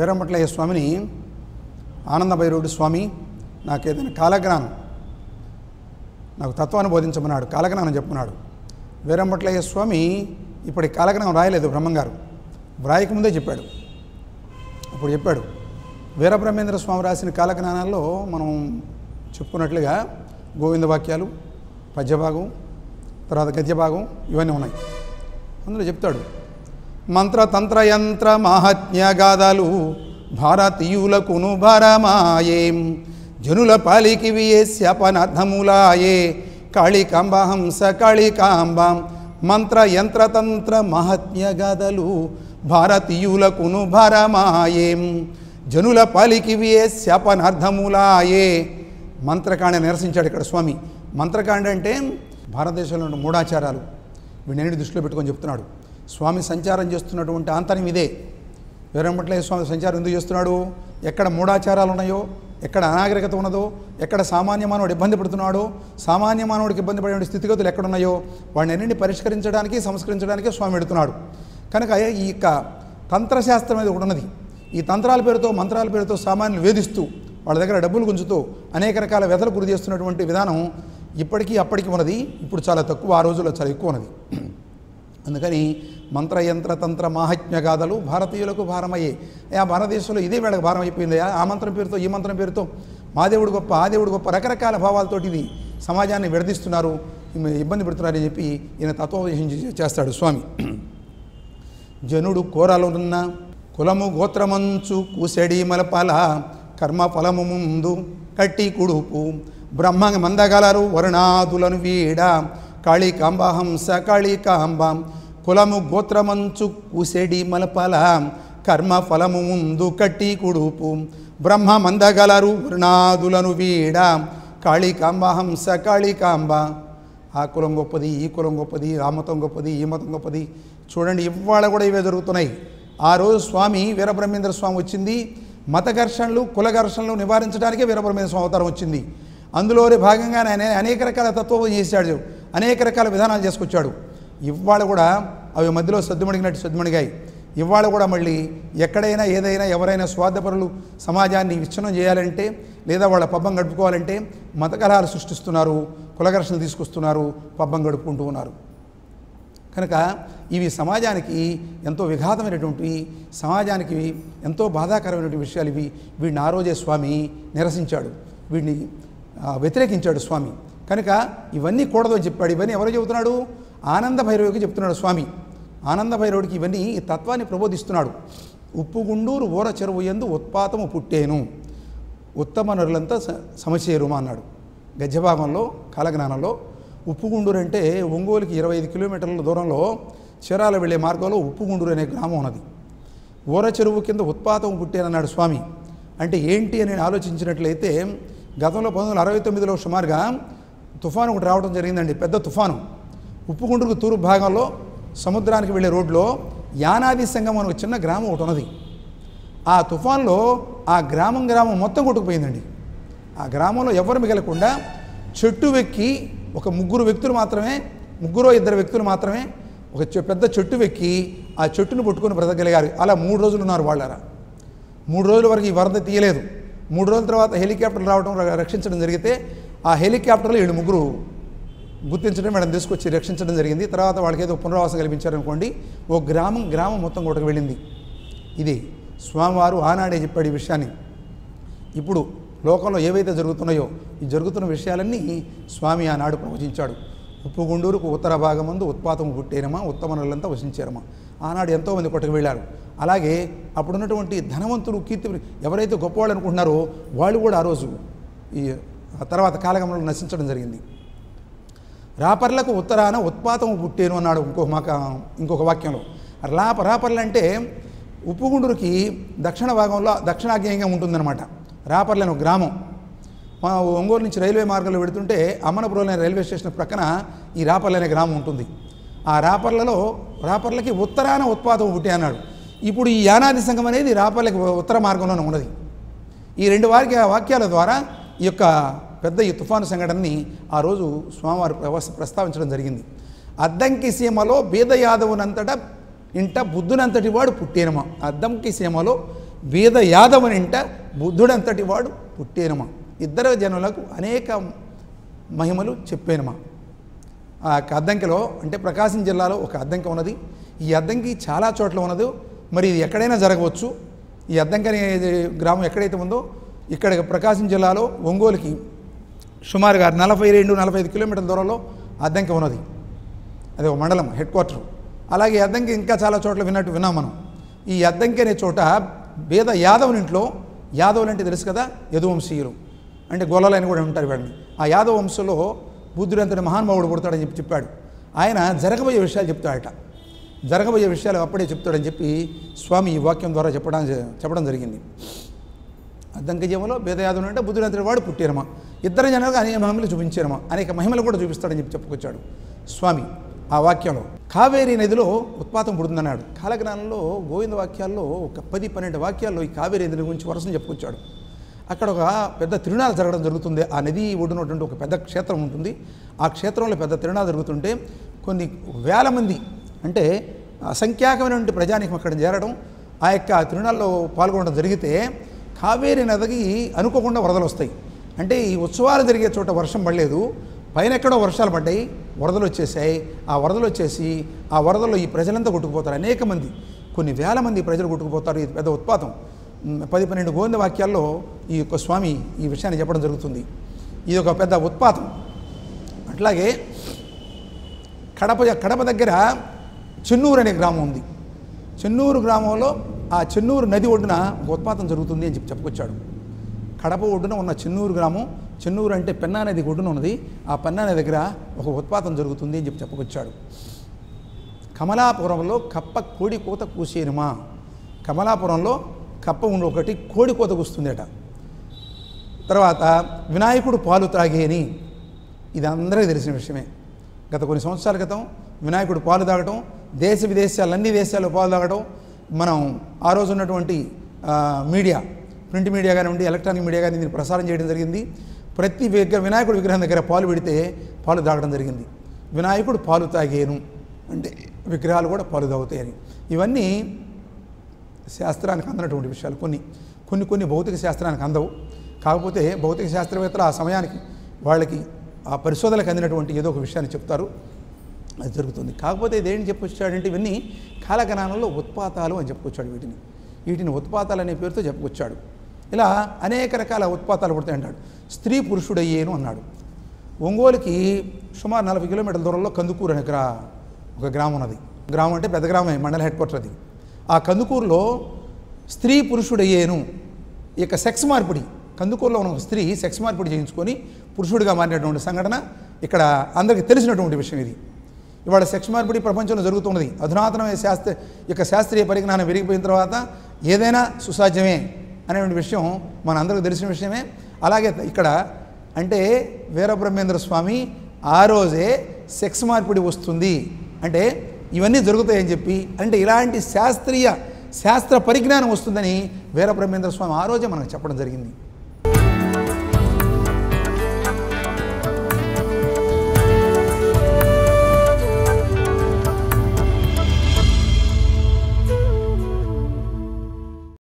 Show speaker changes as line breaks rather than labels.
వీరమట్లయ్య స్వామిని ఆనందభైరవుడు స్వామి నాకు ఏదైనా కాలజ్ఞానం, నాకు తత్వాన్ని బోధించమన్నాడు, కాలజ్ఞానం చెప్పుకున్నాడు. వీరమట్లయ్య స్వామి ఇప్పటి కాలజ్ఞానం రాయలేదు, బ్రహ్మంగారు వ్రాయకముందే చెప్పాడు. అప్పుడు చెప్పాడు, వీరబ్రహ్మేంద్ర స్వామి రాసిన కాలజ్ఞానాల్లో మనం చెప్పుకున్నట్లుగా గోవింద వాక్యాలు, పద్యభాగం, తర్వాత గద్యభాగం ఇవన్నీ ఉన్నాయి. అందులో చెప్తాడు, మంత్రతంత్ర యంత్ర మాహాత్మ్యగాథలు భారతీయులకును భారమాయేం, జనుల పాలికివి శాపనార్థములాయే, కాళికాంబ హంస కాళికాంబ. మంత్ర యంత్రతంత్ర మహాత్మ్యగాథలు భారతీయులకును భారమాయేం, జనుల పాలికివి శాపనార్థములాయే. మంత్రకాండ నిరసించాడు ఇక్కడ స్వామి. మంత్రకాండ అంటే భారతదేశంలో ఉన్న మూఢాచారాలు, వీటిని దృష్టిలో పెట్టుకొని చెప్తున్నాడు. స్వామి సంచారం చేస్తున్నటువంటి ఆంతర్యం ఇదే. వీరమట్లయ్య స్వామి సంచారం ఎందుకు చేస్తున్నాడు? ఎక్కడ మూఢాచారాలు ఉన్నాయో, ఎక్కడ అనాగరికత ఉన్నదో, ఎక్కడ సామాన్య మానవుడు ఇబ్బంది పడుతున్నాడో, సామాన్య మానవుడికి ఇబ్బంది పడే స్థితిగతులు ఎక్కడున్నాయో వాడిని అన్నింటినీ పరిష్కరించడానికి, సంస్కరించడానికి స్వామి పెడుతున్నాడు. కనుక ఈ యొక్క తంత్రశాస్త్రం అనేది ఒకటి ఉన్నది. ఈ తంత్రాల పేరుతో, మంత్రాల పేరుతో సామాన్యులు వేధిస్తూ వాళ్ళ దగ్గర డబ్బులు గుంజుతూ అనేక రకాల వ్యధలు గురి చేస్తున్నటువంటి విధానం ఇప్పటికీ అప్పటికి ఉన్నది. ఇప్పుడు చాలా తక్కువ, ఆ రోజుల్లో చాలా ఎక్కువ ఉన్నది. అందుకని మంత్రయంత్ర తంత్ర మాహాత్మ్య గాథలు భారతీయులకు భారమయ్యే. ఆ భారతదేశంలో ఇదే వేళకు భారం అయిపోయిందయా. ఆ మంత్రం పేరుతో, ఈ మంత్రం పేరుతో మా దేవుడు గొప్ప, ఆ దేవుడు గొప్ప, రకరకాల భావాలతో ఇది సమాజాన్ని విడదీస్తున్నారు, ఇబ్బంది పెడుతున్నారని చెప్పి ఈయన తత్వోపదేశం చేస్తాడు స్వామి. జనుడు కోరలున్న కులము గోత్రమంచు కూసెడి మలపాల, కర్మ ఫలము ముందు కట్టి కుడుపు, బ్రహ్మ మందగలరు వరుణాదులను వీడ, కాళికాంబ హంస కాళికాంబ. కులము గోత్రమంచు కూసెడి మలపాల, కర్మ ఫలము ముందు కట్టి కుడుపు, బ్రహ్మ మందగలరు వరుణాదులను వీడ, కాళికాంబ హంస కాళికాంబ. ఆ కులం గొప్పది, ఈ కులం గొప్పది, ఆ మతం గొప్పది, ఈ మతం గొప్పది. చూడండి, ఇవాళ కూడా ఇవే జరుగుతున్నాయి. ఆ రోజు స్వామి వీరబ్రహ్మేంద్ర స్వామి వచ్చింది మత ఘర్షణలు, కుల ఘర్షణలు నివారించడానికే వీరబ్రహ్మేంద్ర స్వామి అవతారం వచ్చింది. అందులోనే భాగంగానే ఆయన అనేక రకాల తత్వం చేశాడు, అనేక రకాల విధానాలు చేసుకొచ్చాడు. ఇవాళ కూడా అవి మధ్యలో సద్దుమణిగినట్టు సద్దుమణిగాయి. ఇవాళ కూడా మళ్ళీ ఎక్కడైనా ఏదైనా ఎవరైనా స్వార్థపరులు సమాజాన్ని విచ్ఛిన్నం చేయాలంటే, లేదా వాళ్ళ పబ్బం గడుపుకోవాలంటే మత కలహాలు సృష్టిస్తున్నారు, కులఘర్షణలు తీసుకొస్తున్నారు, పబ్బం గడుపుకుంటూ ఉన్నారు. కనుక ఇవి సమాజానికి ఎంతో విఘాతమైనటువంటి, సమాజానికి ఎంతో బాధాకరమైనటువంటి విషయాలు ఇవి. వీడిని ఆ రోజే స్వామి నిరసించాడు, వీడిని వ్యతిరేకించాడు స్వామి. కనుక ఇవన్నీ కూడదు అని చెప్పాడు. ఇవన్నీ ఎవరు చెబుతున్నాడు? ఆనంద భైరవుడికి చెప్తున్నాడు స్వామి. ఆనంద భైరవుడికి ఇవన్నీ ఈ తత్వాన్ని ప్రబోధిస్తున్నాడు. ఉప్పుగుండూరు ఊర చెరువు యందు ఉత్పాతము పుట్టేను, ఉత్తమ నరులంతా సమచేరుమా అన్నాడు. గద్యభాగంలో కాలజ్ఞానంలో ఉప్పుగుండూరు అంటే ఒంగోలుకి 25 కిలోమీటర్ల దూరంలో చీరాల వెళ్ళే మార్గంలో ఉప్పుగుండూరు అనే గ్రామం ఉన్నది. ఊర చెరువు కింద ఉత్పాతం పుట్టేనన్నాడు స్వామి. అంటే ఏంటి అని ఆలోచించినట్లయితే, గతంలో 1969లో సుమారుగా తుఫాను ఒకటి రావడం జరిగిందండి, పెద్ద తుఫాను. ఉప్పుగుండూరుకు తూర్పు భాగంలో సముద్రానికి వెళ్ళే రోడ్లో యానాది సంగమం అనే ఒక చిన్న గ్రామం ఒకటి ఉన్నది. ఆ తుఫాన్లో ఆ గ్రామం మొత్తం కొట్టుకుపోయిందండి. ఆ గ్రామంలో ఎవరు మిగలకుండా చెట్టు వెక్కి ఒక ముగ్గురు వ్యక్తులు మాత్రమే, ముగ్గురో ఇద్దరు వ్యక్తులు మాత్రమే ఒక పెద్ద చెట్టు వెక్కి ఆ చెట్టును పట్టుకొని బ్రతకగలిగారు. అలా 3 రోజులు ఉన్నారు వాళ్ళరా. 3 రోజుల వరకు ఈ వరద తీయలేదు. 3 రోజుల తర్వాత హెలికాప్టర్ రావడం, రక్షించడం జరిగితే ఆ హెలికాప్టర్లో వీళ్ళు ముగ్గురు గుర్తించడం, మేడం తీసుకొచ్చి రక్షించడం జరిగింది. తర్వాత వాళ్ళకి ఏదో పునరావాసం కల్పించారనుకోండి. ఓ గ్రామం మొత్తం కొట్టుకు వెళ్ళింది. ఇది స్వామివారు ఆనాడే చెప్పాడు ఈ విషయాన్ని. ఇప్పుడు లోకంలో ఏవైతే జరుగుతున్నాయో ఈ జరుగుతున్న విషయాలన్నీ స్వామి ఆనాడు ప్రవచించాడు. ఉప్పుగుండూరుకు ఉత్తర భాగమందు ఉత్పాతం పుట్టేనమా, ఉత్తమ నరులంతా వసించారమా. ఆనాడు ఎంతోమంది కొట్టుకు వెళ్ళారు. అలాగే అప్పుడున్నటువంటి ధనవంతులు, కీర్తి ఎవరైతే గొప్పవాళ్ళు అనుకుంటున్నారో వాళ్ళు కూడా ఆ రోజు ఈ తర్వాత కాలగమనంలో నశించడం జరిగింది. రాపర్లకు ఉత్తరాన ఉత్పాతం పుట్టేను అన్నాడు ఇంకొక వాక్యంలో. రాపర్లు అంటే ఉప్పుగుండూరుకి దక్షిణ భాగంలో దక్షిణాగ్నేయంగా ఉంటుందన్నమాట. రాపర్లు అనే గ్రామం. మా ఒంగోలు నుంచి రైల్వే మార్గంలో వెళుతుంటే అమ్మనపురం రైల్వే స్టేషన్ ప్రక్కన ఈ రాపర్లు అనే గ్రామం ఉంటుంది. ఆ రాపర్లకి ఉత్తరాన ఉత్పాతం పుట్టే అన్నాడు. ఇప్పుడు ఈ యానాది సంఘం అనేది రాపర్లకి ఉత్తర మార్గంలోనే ఉన్నది. ఈ 2 వాక్యాల ద్వారా ఈ యొక్క పెద్ద ఈ తుఫాను సంఘటనని ఆ రోజు స్వామివారు ప్రస్తావించడం జరిగింది. అద్దంకి సీమలో బీద యాదవునంతటా ఇంట బుద్ధునంతటి వాడు పుట్టేనమా. అద్దంకి సీమలో వేద యాదవునింట బుద్ధుడంతటి వాడు పుట్టేనమా. ఇద్దరు జనులకు అనేక మహిమలు చెప్పేనమా. ఆ యొక్క అద్దంకిలో అంటే ప్రకాశం జిల్లాలో ఒక అద్దంకి ఉన్నది. ఈ అద్దంకి చాలా చోట్ల ఉన్నది. మరి ఇది ఎక్కడైనా జరగవచ్చు. ఈ అద్దంకి అనే గ్రామం ఎక్కడైతే ఉందో ఇక్కడ ప్రకాశం జిల్లాలో ఒంగోలుకి సుమారుగా 42-45 కిలోమీటర్ల దూరంలో అద్దంకి ఉన్నది. అది ఒక మండలం హెడ్ క్వార్టర్. అలాగే అద్దంకి ఇంకా చాలా చోట్ల విన్నాం మనం. ఈ అద్దంకి అనే చోట వేద యాదవునింట్లో, యాదవులు అంటే తెలుసు కదా, యదువంశీయులు అంటే గొల్లలని కూడా ఉంటారు వీళ్ళని. ఆ యాదవ వంశంలో బుద్ధుడంతటి మహానుభావుడు పుడతాడని చెప్పాడు. ఆయన జరగబోయే విషయాలు చెప్తాడట. జరగబోయే విషయాలు అప్పుడే చెప్తాడని చెప్పి స్వామి ఈ వాక్యం ద్వారా చెప్పడం జరిగింది. అద్దంకి జీవంలో వేదయాదవుని అంటే బుద్ధుడంతటి వాడు పుట్టారమా. ఇద్దరు జనాలకు అనేక మహిమలు చూపించారమా, అనేక మహిమలు కూడా చూపిస్తాడని చెప్పి చెప్పుకొచ్చాడు స్వామి ఆ వాక్యంలో. కావేరీ నదిలో ఉత్పాతం పుడుతుందన్నాడు. కాలజ్ఞానంలో గోవింద వాక్యాల్లో ఒక 10-12 వాక్యాల్లో ఈ కావేరీ నది గురించి వరుసను చెప్పుకొచ్చాడు. అక్కడ ఒక పెద్ద తిరునాళ్ళు జరగడం జరుగుతుంది. ఆ నది ఒడ్డునటువంటి ఒక పెద్ద క్షేత్రం ఉంటుంది. ఆ క్షేత్రంలో పెద్ద తిరునాళ్ళు జరుగుతుంటే కొన్ని వేల మంది అంటే అసంఖ్యాకమైనటువంటి ప్రజానికం అక్కడ చేరడం, ఆ యొక్క తిరునాళ్ళలో పాల్గొనడం జరిగితే కావేరీ నదికి అనుకోకుండా వరదలు వస్తాయి. అంటే ఈ ఉత్సవాలు జరిగే చోట వర్షం పడలేదు, పైన ఎక్కడో వర్షాలు పడ్డాయి, వరదలు వచ్చేసాయి. ఆ వరదలు వచ్చేసి ఆ వరదల్లో ఈ ప్రజలంతా కొట్టుకుపోతారు. అనేక మంది, కొన్ని వేల మంది ప్రజలు కొట్టుకుపోతారు. ఇది పెద్ద ఉత్పాతం. 10-12 గోవింద వాక్యాల్లో ఈ యొక్క స్వామి ఈ విషయాన్ని చెప్పడం జరుగుతుంది. ఇది ఒక పెద్ద ఉత్పాతం. అట్లాగే కడప దగ్గర చెన్నూరు అనే గ్రామం ఉంది. చెన్నూరు గ్రామంలో ఆ చెన్నూరు నది ఒడ్డున ఒక ఉత్పాతం జరుగుతుంది అని చెప్పుకొచ్చాడు. కడప ఒడ్డున ఉన్న చెన్నూరు గ్రామం, చెన్నూరు అంటే పెన్నా నది ఒడ్డున ఉన్నది. ఆ పెన్నా నది దగ్గర ఒక ఉత్పాతం జరుగుతుంది అని చెప్పుకొచ్చాడు. కమలాపురంలో కప్ప కోడి కోత కూసేనుమా. కమలాపురంలో కప్ప ఉండి ఒకటి కోడి కోత కూస్తుందట. తర్వాత వినాయకుడు పాలు త్రాగేని, ఇది అందరికీ తెలిసిన విషయమే. గత కొన్ని సంవత్సరాల క్రితం వినాయకుడు పాలు తాగటం, దేశ విదేశాలు అన్ని దేశాల్లో పాలు తాగటం, మనం ఆ రోజు ఉన్నటువంటి మీడియా, ప్రింట్ మీడియా కానివ్వండి, ఎలక్ట్రానిక్ మీడియా కానీ దీన్ని ప్రసారం చేయడం జరిగింది. ప్రతి వినాయకుడి విగ్రహం దగ్గర పాలు పెడితే పాలు తాగడం జరిగింది. వినాయకుడు పాలు తాగేను అంటే విగ్రహాలు కూడా పాలు తాగుతాయని. ఇవన్నీ శాస్త్రానికి అందనటువంటి విషయాలు. కొన్ని భౌతిక శాస్త్రానికి అందవు. కాకపోతే భౌతిక శాస్త్రవేత్తలు ఆ సమయానికి వాళ్ళకి ఆ పరిశోధనకు అందినటువంటి ఏదో ఒక విషయాన్ని చెప్తారు, అది జరుగుతుంది. కాకపోతే ఇదేంటి చెప్పుకొచ్చాడంటే ఇవన్నీ కాలగణనంలో ఉత్పాతాలు అని చెప్పుకొచ్చాడు. వీటిని ఉత్పాతాలు అనే పేరుతో చెప్పుకొచ్చాడు. ఇలా అనేక రకాల ఉత్పాతాలు పుడతాయి అంటాడు. స్త్రీ పురుషుడయ్యేను అన్నాడు. ఒంగోలుకి సుమారు 40 కిలోమీటర్ల దూరంలో కందుకూరు అనే ఒక గ్రామం ఉన్నది. గ్రామం అంటే పెద్ద గ్రామమే, మండల హెడ్ క్వార్టర్ అది. ఆ కందుకూరులో స్త్రీ పురుషుడయ్యేను ఇక సెక్స్ మార్పిడి, కందుకూరులో ఉన్న ఒక స్త్రీ సెక్స్ మార్పిడి చేయించుకొని పురుషుడిగా మారినటువంటి సంఘటన ఇక్కడ అందరికీ తెలిసినటువంటి విషయం ఇది. ఇవాళ సెక్స్ మార్పిడి ప్రపంచంలో జరుగుతున్నది. అధునాతనమైన శాస్త్రీయ పరిజ్ఞానం పెరిగిపోయిన తర్వాత ఏదైనా సుసాధ్యమే అనేటువంటి విషయం మన అందరికీ తెలిసిన విషయమే. అలాగే ఇక్కడ అంటే వీరబ్రహ్మేంద్ర స్వామి ఆ రోజే సెక్స్ మార్పిడి వస్తుంది అంటే ఇవన్నీ జరుగుతాయని చెప్పి, అంటే ఇలాంటి శాస్త్ర పరిజ్ఞానం వస్తుందని వీరబ్రహ్మేంద్ర స్వామి ఆ రోజే మనకు చెప్పడం జరిగింది.